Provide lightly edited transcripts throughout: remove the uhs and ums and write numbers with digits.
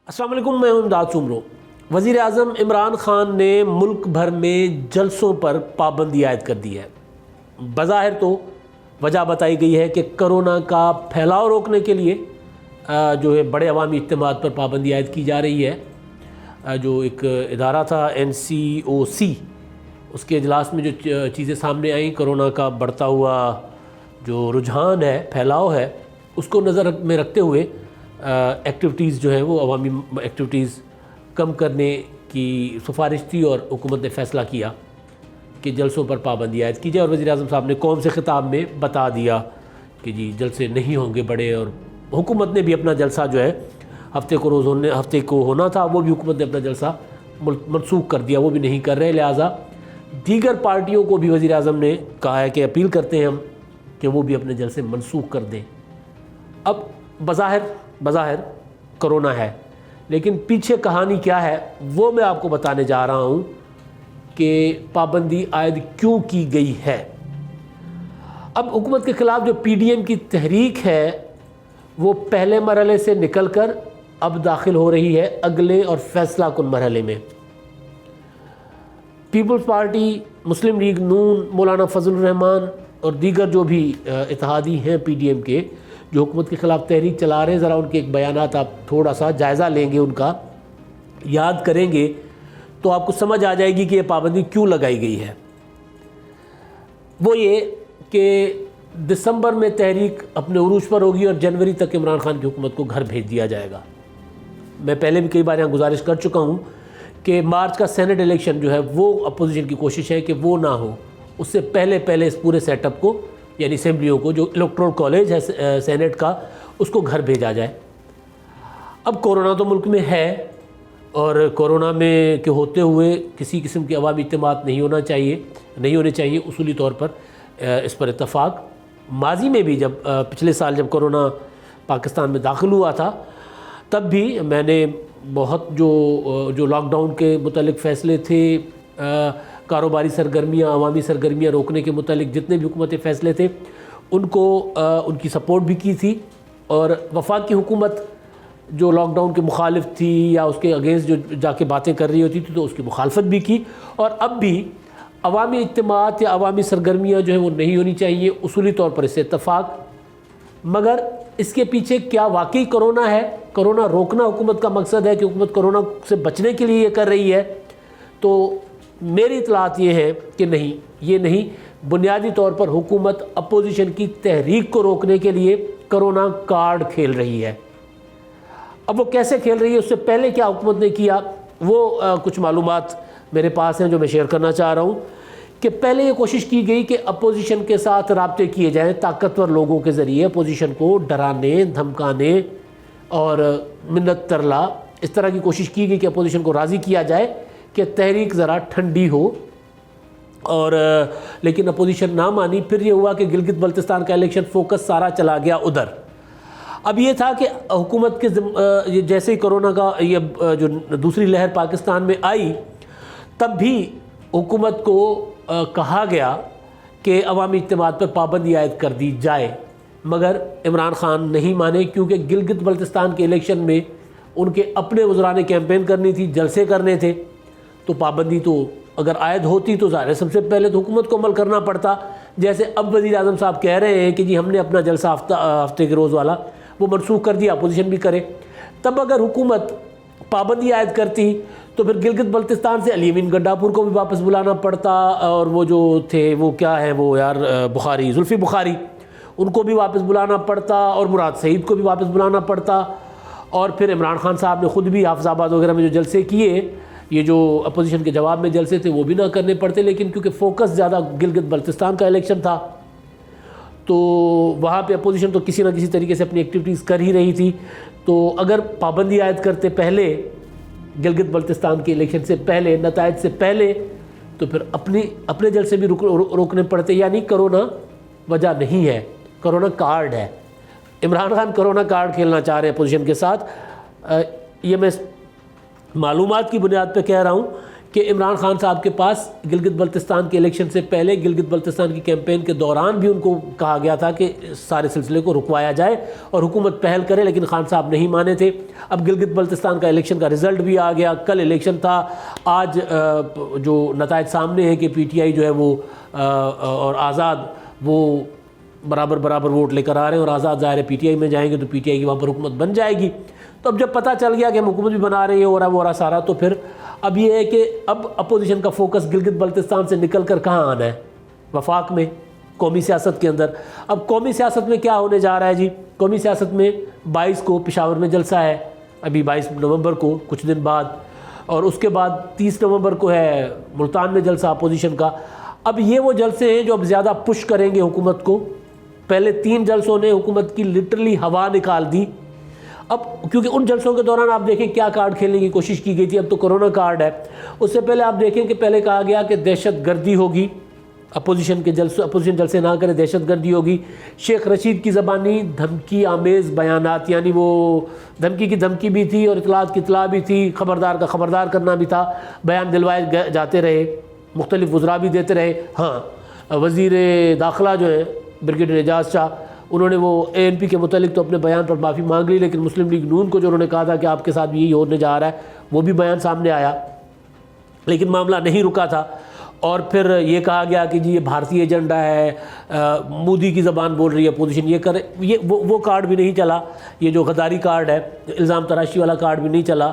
السلام علیکم، میں امداد سمرو۔ وزیر اعظم عمران خان نے ملک بھر میں جلسوں پر پابندی عائد کر دی ہے۔ بظاہر تو وجہ بتائی گئی ہے کہ کرونا کا پھیلاؤ روکنے کے لیے جو ہے بڑے عوامی اجتماعات پر پابندی عائد کی جا رہی ہے۔ جو ایک ادارہ تھا NCOC، اس کے اجلاس میں جو چیزیں سامنے آئیں، کرونا کا بڑھتا ہوا جو رجحان ہے، پھیلاؤ ہے، اس کو نظر میں رکھتے ہوئے ایکٹیویٹیز جو ہیں وہ عوامی ایکٹیویٹیز کم کرنے کی سفارش تھی، اور حکومت نے فیصلہ کیا کہ جلسوں پر پابندی عائد کی جائے، اور وزیر اعظم صاحب نے قوم سے خطاب میں بتا دیا کہ جی جلسے نہیں ہوں گے بڑے، اور حکومت نے بھی اپنا جلسہ جو ہے ہفتے کو ہونا تھا، وہ بھی حکومت نے اپنا جلسہ منسوخ کر دیا، وہ بھی نہیں کر رہے۔ لہٰذا دیگر پارٹیوں کو بھی وزیر اعظم نے کہا ہے کہ اپیل کرتے ہیں ہم کہ وہ بھی اپنے جلسے منسوخ کر دیں۔ اب بظاہر کرونا ہے، لیکن پیچھے کہانی کیا ہے وہ میں آپ کو بتانے جا رہا ہوں کہ پابندی عائد کیوں کی گئی ہے۔ اب حکومت کے خلاف جو PDM کی تحریک ہے وہ پہلے مرحلے سے نکل کر اب داخل ہو رہی ہے اگلے اور فیصلہ کن مرحلے میں۔ پیپلز پارٹی، مسلم لیگ نون، مولانا فضل الرحمان اور دیگر جو بھی اتحادی ہیں PDM کے جو حکومت کے خلاف تحریک چلا رہے ہیں، ذرا ان کے ایک بیانات آپ تھوڑا سا جائزہ لیں گے، ان کا یاد کریں گے تو آپ کو سمجھ آ جائے گی کہ یہ پابندی کیوں لگائی گئی ہے۔ وہ یہ کہ دسمبر میں تحریک اپنے عروج پر ہوگی اور جنوری تک عمران خان کی حکومت کو گھر بھیج دیا جائے گا۔ میں پہلے بھی کئی بار یہاں گزارش کر چکا ہوں کہ مارچ کا سینٹ الیکشن جو ہے وہ اپوزیشن کی کوشش ہے کہ وہ نہ ہو، اس سے پہلے اس پورے سیٹ اپ کو، یعنی اسمبلیوں کو، جو الیکٹورل کالج ہے سینٹ کا، اس کو گھر بھیجا جائے۔ اب کورونا تو ملک میں ہے، اور کورونا میں کے ہوتے ہوئے کسی قسم کے عوامی اجتماعات نہیں ہونے چاہیے اصولی طور پر، اس پر اتفاق۔ ماضی میں بھی جب پچھلے سال جب کورونا پاکستان میں داخل ہوا تھا، تب بھی میں نے بہت جو لاک ڈاؤن کے متعلق فیصلے تھے، کاروباری سرگرمیاں، عوامی سرگرمیاں روکنے کے متعلق جتنے بھی حکومتی فیصلے تھے ان کی سپورٹ بھی کی تھی، اور وفاق کی حکومت جو لاک ڈاؤن کے مخالف تھی یا اس کے اگینسٹ جو جا کے باتیں کر رہی ہوتی تھی تو اس کی مخالفت بھی کی۔ اور اب بھی عوامی اجتماعات یا عوامی سرگرمیاں جو ہیں وہ نہیں ہونی چاہیے، اصولی طور پر اس سے اتفاق۔ مگر اس کے پیچھے کیا واقعی کرونا ہے؟ کرونا روکنا حکومت کا مقصد ہے کہ حکومت کرونا سے بچنے کے لیے یہ کر رہی ہے؟ تو میری اطلاعات یہ ہے کہ یہ نہیں، بنیادی طور پر حکومت اپوزیشن کی تحریک کو روکنے کے لیے کرونا کارڈ کھیل رہی ہے۔ اب وہ کیسے کھیل رہی ہے، اس سے پہلے کیا حکومت نے کیا، وہ کچھ معلومات میرے پاس ہیں جو میں شیئر کرنا چاہ رہا ہوں۔ کہ پہلے یہ کوشش کی گئی کہ اپوزیشن کے ساتھ رابطے کیے جائیں، طاقتور لوگوں کے ذریعے اپوزیشن کو ڈرانے، دھمکانے اور منت ترلا، اس طرح کی کوشش کی گئی کہ اپوزیشن کو راضی کیا جائے کہ تحریک ذرا ٹھنڈی ہو، اور لیکن اپوزیشن نہ مانی۔ پھر یہ ہوا کہ گلگت بلتستان کا الیکشن فوکس سارا چلا گیا ادھر۔ اب یہ تھا کہ حکومت کے جیسے ہی کرونا کا یہ جو دوسری لہر پاکستان میں آئی، تب بھی حکومت کو کہا گیا کہ عوامی اجتماعات پر پابندی عائد کر دی جائے، مگر عمران خان نہیں مانے، کیونکہ گلگت بلتستان کے الیکشن میں ان کے اپنے وزراء نے کیمپین کرنی تھی، جلسے کرنے تھے، تو پابندی تو اگر عائد ہوتی تو ظاہر ہے سب سے پہلے تو حکومت کو عمل کرنا پڑتا۔ جیسے اب وزیر اعظم صاحب کہہ رہے ہیں کہ جی ہم نے اپنا جلسہ ہفتے کے روز والا وہ منسوخ کر دیا، اپوزیشن بھی کرے۔ تب اگر حکومت پابندی عائد کرتی تو پھر گلگت بلتستان سے علی امین گنڈاپور کو بھی واپس بلانا پڑتا، اور وہ جو تھے وہ کیا ہے وہ یار زلفی بخاری، ان کو بھی واپس بلانا پڑتا، اور مراد سعید کو بھی واپس بلانا پڑتا، اور پھر عمران خان صاحب نے خود بھی حافظ آباد وغیرہ میں جو جلسے کیے، یہ جو اپوزیشن کے جواب میں جلسے تھے وہ بھی نہ کرنے پڑتے۔ لیکن کیونکہ فوکس زیادہ گلگت بلتستان کا الیکشن تھا، تو وہاں پہ اپوزیشن تو کسی نہ کسی طریقے سے اپنی ایکٹیویٹیز کر ہی رہی تھی، تو اگر پابندی عائد کرتے پہلے گلگت بلتستان کے الیکشن سے پہلے، نتائج سے پہلے، تو پھر اپنے جلسے بھی روکنے پڑتے۔ یعنی کرونا وجہ نہیں ہے، کرونا کارڈ ہے۔ عمران خان کرونا کارڈ کھیلنا چاہ رہے ہیں اپوزیشن کے ساتھ۔ یہ میں معلومات کی بنیاد پہ کہہ رہا ہوں کہ عمران خان صاحب کے پاس گلگت بلتستان کے الیکشن سے پہلے گلگت بلتستان کی کیمپین کے دوران بھی ان کو کہا گیا تھا کہ سارے سلسلے کو رکوایا جائے اور حکومت پہل کرے، لیکن خان صاحب نہیں مانے تھے۔ اب گلگت بلتستان کا الیکشن کا رزلٹ بھی آ گیا، کل الیکشن تھا، آج جو نتائج سامنے ہیں کہ پی ٹی آئی جو ہے وہ اور آزاد وہ برابر ووٹ لے کر آ رہے ہیں، اور آزاد ظاہر ہے پی ٹی آئی میں جائیں گے تو پی ٹی آئی کی وہاں پر حکومت بن جائے گی۔ تو اب جب پتہ چل گیا کہ ہم حکومت بھی بنا رہے ہیں وہ رہا سارا، تو پھر اب یہ ہے کہ اب اپوزیشن کا فوکس گلگت بلتستان سے نکل کر کہاں آنا ہے؟ وفاق میں، قومی سیاست کے اندر۔ اب قومی سیاست میں کیا ہونے جا رہا ہے جی؟ قومی سیاست میں 22 کو پشاور میں جلسہ ہے، ابھی 22 نومبر کو کچھ دن بعد، اور اس کے بعد 30 نومبر کو ہے ملتان میں جلسہ اپوزیشن کا۔ اب یہ وہ جلسے ہیں جو اب زیادہ پش کریں گے حکومت کو۔ پہلے 3 جلسوں نے حکومت کی لٹرلی ہوا نکال دی۔ اب کیونکہ ان جلسوں کے دوران آپ دیکھیں کیا کارڈ کھیلنے کی کوشش کی گئی تھی، اب تو کرونا کارڈ ہے۔ اس سے پہلے آپ دیکھیں کہ پہلے کہا گیا کہ دہشت گردی ہوگی، اپوزیشن جلسے نہ کرے، دہشت گردی ہوگی۔ شیخ رشید کی زبانی دھمکی آمیز بیانات، یعنی وہ دھمکی کی دھمکی بھی تھی اور اطلاعات کی اطلاع بھی تھی، خبردار کا خبردار کرنا بھی تھا، بیان دلوائے جاتے رہے، مختلف وزراء بھی دیتے رہے۔ ہاں، وزیر داخلہ جو ہے بریگیڈیئر اعجاز شاہ، انہوں نے وہ اے این پی کے متعلق تو اپنے بیان پر معافی مانگ لی، لیکن مسلم لیگ نون کو جو انہوں نے کہا تھا کہ آپ کے ساتھ بھی یہی ہونے جا رہا ہے، وہ بھی بیان سامنے آیا، لیکن معاملہ نہیں رکا تھا۔ اور پھر یہ کہا گیا کہ جی یہ بھارتی ایجنڈا ہے، مودی کی زبان بول رہی ہے اپوزیشن، یہ کرے، یہ وہ کارڈ بھی نہیں چلا، یہ جو غداری کارڈ ہے، الزام تراشی والا کارڈ بھی نہیں چلا۔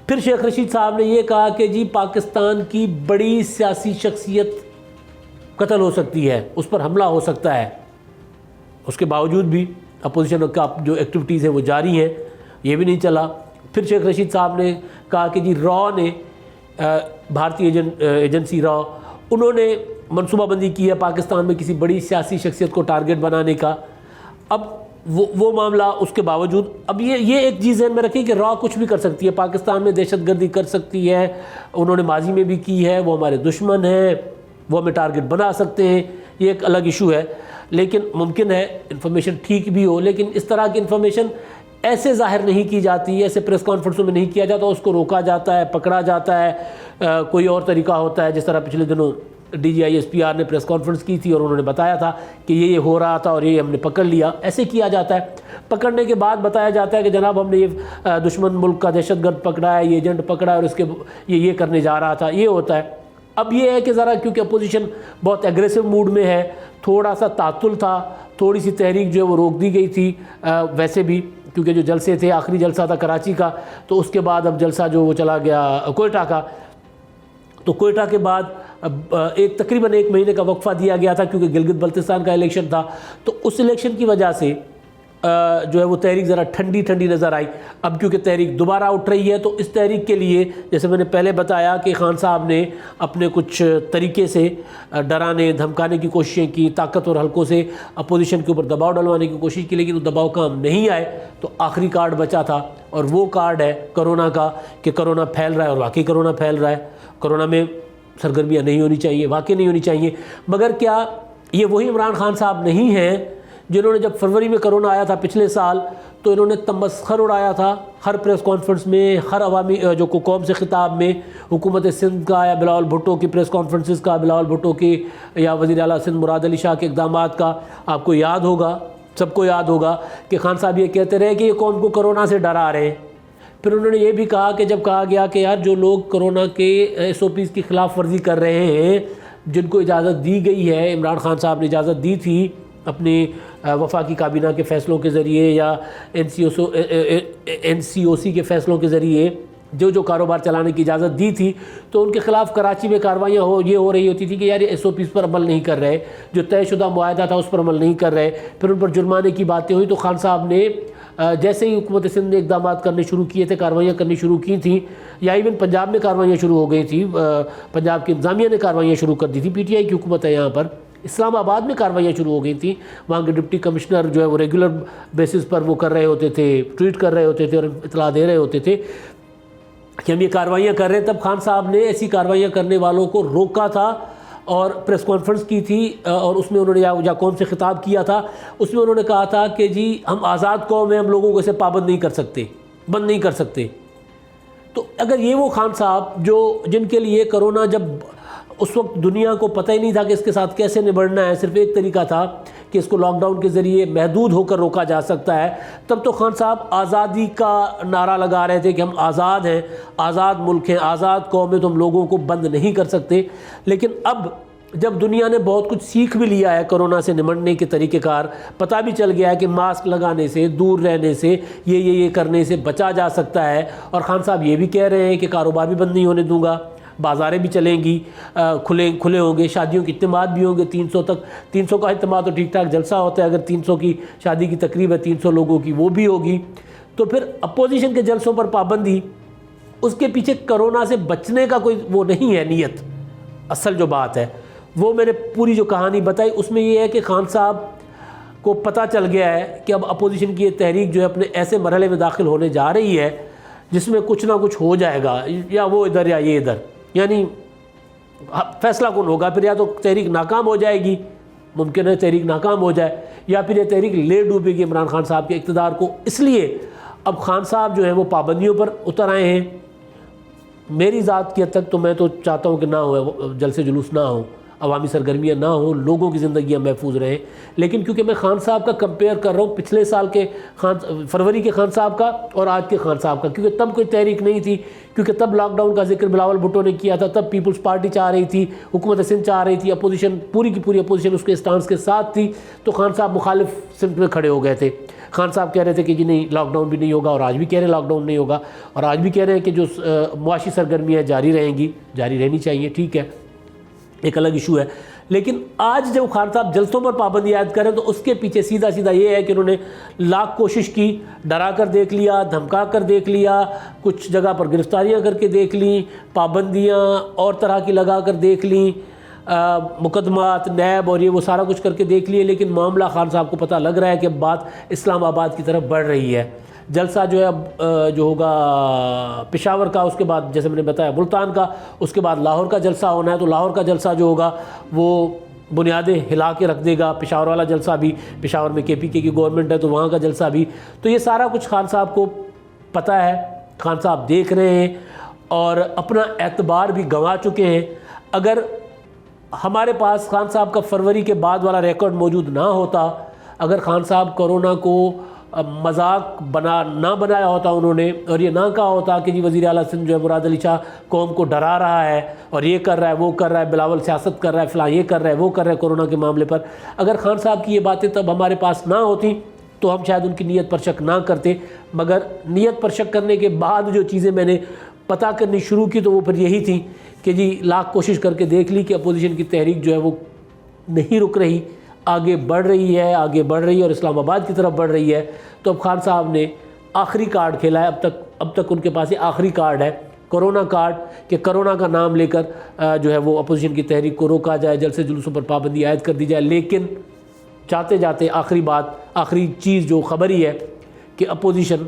پھر شیخ رشید صاحب نے یہ کہا کہ جی پاکستان کی بڑی سیاسی شخصیت قتل ہو سکتی ہے، اس پر حملہ ہو سکتا ہے۔ اس کے باوجود بھی اپوزیشن کا جو ایکٹیویٹیز ہیں وہ جاری ہیں، یہ بھی نہیں چلا۔ پھر شیخ رشید صاحب نے کہا کہ جی را نے، بھارتی ایجنسی را، انہوں نے منصوبہ بندی کی ہے پاکستان میں کسی بڑی سیاسی شخصیت کو ٹارگٹ بنانے کا۔ اب وہ معاملہ اس کے باوجود، اب یہ ایک چیز ذہن میں رکھیں کہ را کچھ بھی کر سکتی ہے، پاکستان میں دہشت گردی کر سکتی ہے، انہوں نے ماضی میں بھی کی ہے، وہ ہمارے دشمن ہیں، وہ ہمیں ٹارگٹ بنا سکتے ہیں، یہ ایک الگ ایشو ہے۔ لیکن ممکن ہے انفارمیشن ٹھیک بھی ہو، لیکن اس طرح کی انفارمیشن ایسے ظاہر نہیں کی جاتی، ایسے پریس کانفرنسوں میں نہیں کیا جاتا، اس کو روکا جاتا ہے، پکڑا جاتا ہے، کوئی اور طریقہ ہوتا ہے۔ جس طرح پچھلے دنوں D G I S P R نے پریس کانفرنس کی تھی اور انہوں نے بتایا تھا کہ یہ ہو رہا تھا اور یہ ہم نے پکڑ لیا، ایسے کیا جاتا ہے۔ پکڑنے کے بعد بتایا جاتا ہے کہ جناب ہم نے یہ دشمن ملک کا دہشت گرد پکڑا ہے، یہ ایجنٹ پکڑا ہے اور اس کے یہ کرنے جا رہا تھا، یہ ہوتا ہے۔ اب یہ ہے کہ ذرا کیونکہ اپوزیشن بہت ایگریسو موڈ میں ہے، تھوڑا سا تعطل تھا، تھوڑی سی تحریک جو ہے وہ روک دی گئی تھی، ویسے بھی کیونکہ جو جلسے تھے، آخری جلسہ تھا کراچی کا، تو اس کے بعد اب جلسہ جو وہ چلا گیا کوئٹہ کا، تو کوئٹہ کے بعد ایک تقریباً 1 مہینے کا وقفہ دیا گیا تھا کیونکہ گلگت بلتستان کا الیکشن تھا، تو اس الیکشن کی وجہ سے جو ہے وہ تحریک ذرا ٹھنڈی نظر آئی۔ اب کیونکہ تحریک دوبارہ اٹھ رہی ہے، تو اس تحریک کے لیے جیسے میں نے پہلے بتایا کہ خان صاحب نے اپنے کچھ طریقے سے ڈرانے دھمکانے کی کوششیں کی، طاقتور حلقوں سے اپوزیشن کے اوپر دباؤ ڈلوانے کی کوشش کی، لیکن وہ دباؤ کام نہیں آئے، تو آخری کارڈ بچا تھا، اور وہ کارڈ ہے کرونا کا، کہ کرونا پھیل رہا ہے، اور واقعی کرونا پھیل رہا ہے۔ کرونا میں سرگرمیاں نہیں ہونی چاہیے، واقعی نہیں ہونی چاہیے، مگر کیا یہ وہی عمران خان صاحب نہیں ہیں جنہوں نے جب فروری میں کرونا آیا تھا پچھلے سال، تو انہوں نے تمسخر اڑایا تھا ہر پریس کانفرنس میں، ہر عوامی جو قوم سے خطاب میں، حکومت سندھ کا یا بلاول بھٹو کی پریس کانفرنسز کا، بلاول بھٹو کی یا وزیر اعلیٰ سندھ مراد علی شاہ کے اقدامات کا۔ آپ کو یاد ہوگا، سب کو یاد ہوگا کہ خان صاحب یہ کہتے رہے کہ یہ قوم کو کرونا سے ڈرا رہے ہیں۔ پھر انہوں نے یہ بھی کہا کہ جب کہا گیا کہ یار جو لوگ کرونا کے SOPs کی خلاف ورزی کر رہے ہیں، جن کو اجازت دی گئی ہے، عمران خان صاحب نے اجازت دی تھی اپنی وفاقی کابینہ کے فیصلوں کے ذریعے یا NCOC کے فیصلوں کے ذریعے جو کاروبار چلانے کی اجازت دی تھی، تو ان کے خلاف کراچی میں کارروائیاں یہ ہو رہی ہوتی تھی کہ یار یہ SOPs پر عمل نہیں کر رہے، جو طے شدہ معاہدہ تھا اس پر عمل نہیں کر رہے۔ پھر ان پر جرمانے کی باتیں ہوئی، تو خان صاحب نے جیسے ہی حکومت سندھ نے اقدامات کرنے شروع کیے تھے، کارروائیاں کرنی شروع کی تھیں، یا ایون پنجاب میں کارروائیاں شروع ہو گئی تھیں، پنجاب کی انتظامیہ نے کارروائیاں شروع کر دی تھی، PTI کی حکومت ہے یہاں پر، اسلام آباد میں کارروائیاں شروع ہو گئی تھیں، وہاں کے ڈپٹی کمشنر جو ہے وہ ریگولر بیسس پر وہ کر رہے ہوتے تھے، ٹویٹ کر رہے ہوتے تھے اور اطلاع دے رہے ہوتے تھے کہ ہم یہ کارروائیاں کر رہے ہیں۔ تب خان صاحب نے ایسی کارروائیاں کرنے والوں کو روکا تھا اور پریس کانفرنس کی تھی، اور اس میں انہوں نے یا قوم سے خطاب کیا تھا، اس میں انہوں نے کہا تھا کہ جی ہم آزاد قوم ہیں، ہم لوگوں کو اسے پابند نہیں کر سکتے، بند نہیں کر سکتے۔ تو اگر یہ وہ خان صاحب جن کے لیے کرونا جب اس وقت دنیا کو پتہ ہی نہیں تھا کہ اس کے ساتھ کیسے نبڑنا ہے، صرف ایک طریقہ تھا کہ اس کو لاک ڈاؤن کے ذریعے محدود ہو کر روکا جا سکتا ہے، تب تو خان صاحب آزادی کا نعرہ لگا رہے تھے کہ ہم آزاد ہیں، آزاد ملک ہیں، آزاد قوم ہے، تو ہم لوگوں کو بند نہیں کر سکتے۔ لیکن اب جب دنیا نے بہت کچھ سیکھ بھی لیا ہے کرونا سے نمٹنے کے طریقہ کار، پتہ بھی چل گیا ہے کہ ماسک لگانے سے، دور رہنے سے، یہ کرنے سے بچا جا سکتا ہے، اور خان صاحب یہ بھی کہہ رہے ہیں کہ کاروبار بھی بند نہیں ہونے دوں گا، بازاریں بھی چلیں گی، کھلے ہوں گے، شادیوں کے اجتماعات بھی ہوں گے 300 تک۔ 300 کا اجتماع تو ٹھیک ٹھاک جلسہ ہوتا ہے، اگر 300 کی شادی کی تقریب ہے 300 لوگوں کی، وہ بھی ہوگی۔ تو پھر اپوزیشن کے جلسوں پر پابندی، اس کے پیچھے کرونا سے بچنے کا کوئی وہ نہیں ہے نیت۔ اصل جو بات ہے وہ میں نے پوری جو کہانی بتائی، اس میں یہ ہے کہ خان صاحب کو پتہ چل گیا ہے کہ اب اپوزیشن کی یہ تحریک جو ہے اپنے ایسے مرحلے میں داخل ہونے جا رہی ہے جس میں کچھ نہ کچھ ہو جائے گا، یا وہ ادھر یا یہ ادھر، یعنی فیصلہ کن ہوگا۔ پھر یا تو تحریک ناکام ہو جائے گی، ممکن ہے تحریک ناکام ہو جائے، یا پھر یہ تحریک لے ڈوبے گی عمران خان صاحب کے اقتدار کو۔ اس لیے اب خان صاحب جو ہیں وہ پابندیوں پر اتر آئے ہیں۔ میری ذات کی حد تک تو میں تو چاہتا ہوں کہ نہ ہو، جلسے جلوس نہ ہوں، عوامی سرگرمیاں نہ ہوں، لوگوں کی زندگیاں محفوظ رہیں۔ لیکن کیونکہ میں خان صاحب کا کمپیئر کر رہا ہوں پچھلے سال کے فروری کے خان صاحب کا اور آج کے خان صاحب کا، کیونکہ تب کوئی تحریک نہیں تھی، کیونکہ تب لاک ڈاؤن کا ذکر بلاول بھٹو نے کیا تھا، تب پیپلز پارٹی چاہ رہی تھی، حکومت سندھ چاہ رہی تھی، اپوزیشن پوری کی پوری اپوزیشن اس کے اسٹانس کے ساتھ تھی، تو خان صاحب مخالف سمت میں کھڑے ہو گئے تھے۔ خان صاحب کہہ رہے تھے کہ جی نہیں، لاک ڈاؤن بھی نہیں ہوگا، اور آج بھی کہہ رہے ہیں لاک ڈاؤن نہیں ہوگا، اور آج بھی کہہ رہے ہیں کہ جو معاشی سرگرمیاں جاری رہیں گی، جاری رہنی چاہیے، ٹھیک ہے، ایک الگ ایشو ہے۔ لیکن آج جب خان صاحب جلسوں پر پابندی عائد کریں تو اس کے پیچھے سیدھا یہ ہے کہ انہوں نے لاکھ کوشش کی، ڈرا کر دیکھ لیا، دھمکا کر دیکھ لیا، کچھ جگہ پر گرفتاریاں کر کے دیکھ لیں، پابندیاں اور طرح کی لگا کر دیکھ لیں، مقدمات، نیب اور یہ وہ سارا کچھ کر کے دیکھ لیے، لیکن معاملہ خان صاحب کو پتہ لگ رہا ہے کہ بات اسلام آباد کی طرف بڑھ رہی ہے۔ جلسہ جو ہے اب جو ہوگا پشاور کا، اس کے بعد جیسے میں نے بتایا ملتان کا، اس کے بعد لاہور کا جلسہ ہونا ہے، تو لاہور کا جلسہ جو ہوگا وہ بنیادیں ہلا کے رکھ دے گا۔ پشاور والا جلسہ بھی، پشاور میں کے پی کے کی گورنمنٹ ہے تو وہاں کا جلسہ بھی، تو یہ سارا کچھ خان صاحب کو پتہ ہے، خان صاحب دیکھ رہے ہیں اور اپنا اعتبار بھی گنوا چکے ہیں۔ اگر ہمارے پاس خان صاحب کا فروری کے بعد والا ریکارڈ موجود نہ ہوتا، اگر خان صاحب کرونا کو مذاق نہ بنایا ہوتا انہوں نے، اور یہ نہ کہا ہوتا کہ جی وزیر اعلیٰ سندھ جو ہے مراد علی شاہ قوم کو ڈرا رہا ہے اور یہ کر رہا ہے وہ کر رہا ہے، بلاول سیاست کر رہا ہے، فلاں یہ کر رہا ہے وہ کر رہا ہے کرونا کے معاملے پر، اگر خان صاحب کی یہ باتیں تب ہمارے پاس نہ ہوتیں تو ہم شاید ان کی نیت پر شک نہ کرتے۔ مگر نیت پر شک کرنے کے بعد جو چیزیں میں نے پتہ کرنی شروع کی تو وہ پھر یہی تھی کہ جی لاکھ کوشش کر کے دیکھ لی کہ اپوزیشن کی تحریک جو ہے وہ نہیں رک رہی، آگے بڑھ رہی ہے اور اسلام آباد کی طرف بڑھ رہی ہے۔ تو اب خان صاحب نے آخری کارڈ کھیلا ہے، اب تک ان کے پاس یہ آخری کارڈ ہے، کرونا کارڈ، کہ کرونا کا نام لے کر جو ہے وہ اپوزیشن کی تحریک کو روکا جائے، جلسے جلوسوں پر پابندی عائد کر دی جائے۔ لیکن جاتے آخری چیز جو خبر ہی ہے کہ اپوزیشن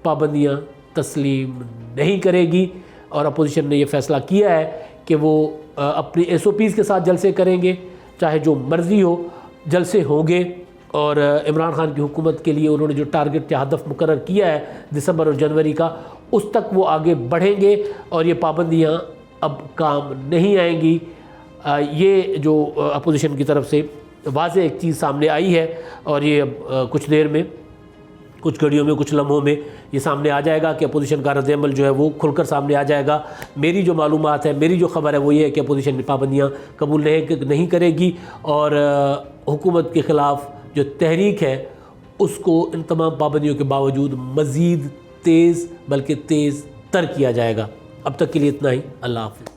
پابندیاں تسلیم نہیں کرے گی، اور اپوزیشن نے یہ فیصلہ کیا ہے کہ وہ اپنی SOPs کے ساتھ جلسے کریں گے، چاہے جو مرضی ہو، جلسے ہوں گے۔ اور عمران خان کی حکومت کے لیے انہوں نے جو ٹارگٹ یا ہدف مقرر کیا ہے دسمبر اور جنوری کا، اس تک وہ آگے بڑھیں گے، اور یہ پابندیاں اب کام نہیں آئیں گی۔ یہ جو اپوزیشن کی طرف سے واضح ایک چیز سامنے آئی ہے، اور یہ اب کچھ دیر میں، کچھ گھڑیوں میں، کچھ لمحوں میں یہ سامنے آ جائے گا کہ اپوزیشن کا رد عمل جو ہے وہ کھل کر سامنے آ جائے گا۔ میری جو معلومات ہے، میری جو خبر ہے وہ یہ ہے کہ اپوزیشن پابندیاں قبول نہیں کرے گی، اور حکومت کے خلاف جو تحریک ہے اس کو ان تمام پابندیوں کے باوجود مزید تیز، بلکہ تیز تر کیا جائے گا۔ اب تک کے لیے اتنا ہی، اللہ حافظ۔